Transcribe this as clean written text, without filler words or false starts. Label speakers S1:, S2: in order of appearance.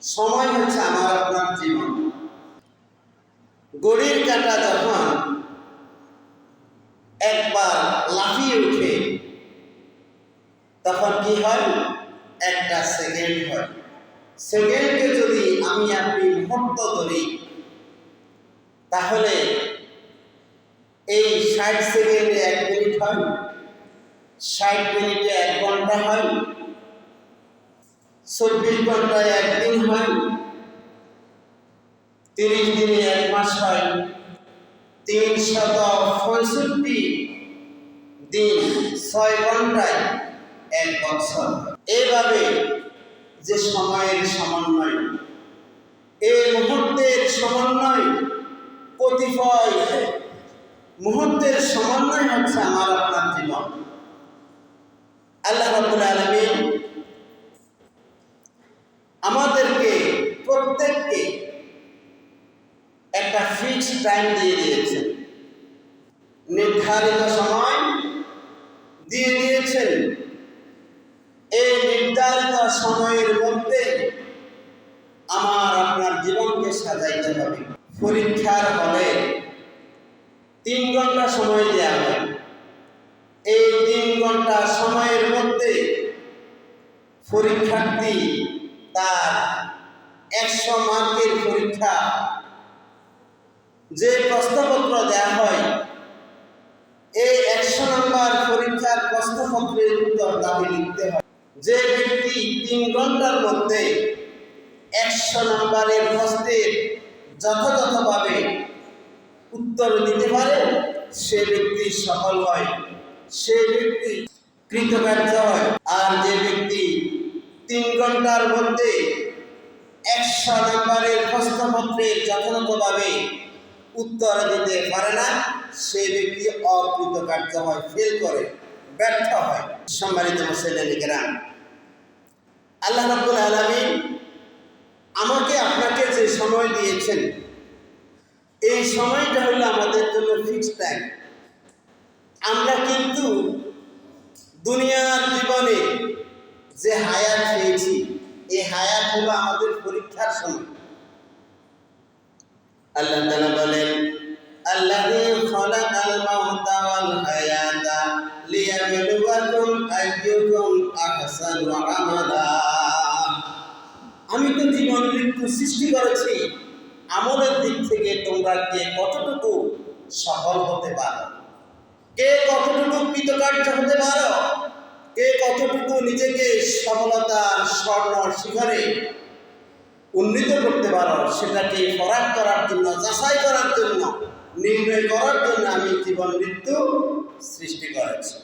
S1: সময় হচ্ছে আমার আপনার জীবন। ঘড়ির কাঁটা যখন একবার লাফিয়ে উঠে তখন কি হয়? একটা সেকেন্ড হয়। সেকেন্ডকে যদি আমি আপনি মুহূর্ত ধরি তাহলে এই 60 সেকেন্ডে 1 মিনিট হয়, 60 মিনিটে 1 ঘন্টা হয়, 24 ঘন্টায় 1 দিন হয়, 30 দিনে 1 মাস হয়, 365 দিন 6 ঘন্টায় 1 বছর। এইভাবে যে সময়ের সমন্বয়, এই মুহূর্তের সমন্বয়, কতিপয় মুহূর্তের সমন্বয় হচ্ছে আমার আপনার জীবন। আল্লাহ রাব্বুল আলামিন আমাদেরকে প্রত্যেককে একটা ফিক্সড টাইম দিয়ে দিয়েছেন, নির্ধারিত সময় দিয়ে দিয়েছেন। এই নির্ধারিত সময়ের মধ্যে আমার আপনার জীবনকে সাজাইতে হবে। পরীক্ষার হলে 3 ঘন্টা সময় দেওয়া হয়। এই 3 ঘন্টা সময়ের মধ্যে পরীক্ষার্থী তার 100 মার্কের পরীক্ষা যে প্রশ্নপত্র দেওয়া হয়, এই 100 নম্বর পরীক্ষার প্রশ্নপত্রের উত্তর তাকে লিখতে হয়। যে ব্যক্তি 3 ঘন্টার মধ্যে 100 নম্বরের প্রশ্নের যথাযথভাবে উত্তর দিতে পারে সে ব্যক্তি সফল হয়, সে ব্যক্তি কৃতকার্য হয়। আর যে ব্যক্তি 3 ঘন্টার মধ্যে 100 নম্বরের প্রশ্নপত্রের যথাযথভাবে উত্তর দিতে পারে না, সে ব্যক্তি অকৃতকার্য হয়, ফেল করে, ব্যর্থ হয়। সম্মানিত মুসলিম কিরাম, আল্লাহ রাব্বুল আলামিন আমাকে আপনাকে যে সময় দিয়েছেন, এই সময়টা হলো আমাদের জন্য ফিক্সড টাইম। আমরা কিন্তু দুনিয়ার জীবনে যে হায়াত পেয়েছি, এই হায়াত হলো আমাদের পরীক্ষার সময়। আল্লাহ তাআলা বলেন, আল্লাযী খালাকাল মাউতা ওয়াল হায়াতা লিয়াবলুয়াকুম আইয়ুকুম আহসানু আমালা। আমি তো জীবন মৃত্যু সৃষ্টি করেছি, আমলের দিক থেকে তোমরা কে কতটুকু সফল হতে পারো, কে কতটুকু কৃতকার্য হতে পারো, কে কতটুকু নিজেকে সফলতার স্বর্ণ শিখরে উন্নীত করতে পারো, সেটাকে পরাগ করার জন্য, যাচাই করার জন্য, নির্ণয় করার জন্য আমি জীবন মৃত্যু সৃষ্টি করেছি।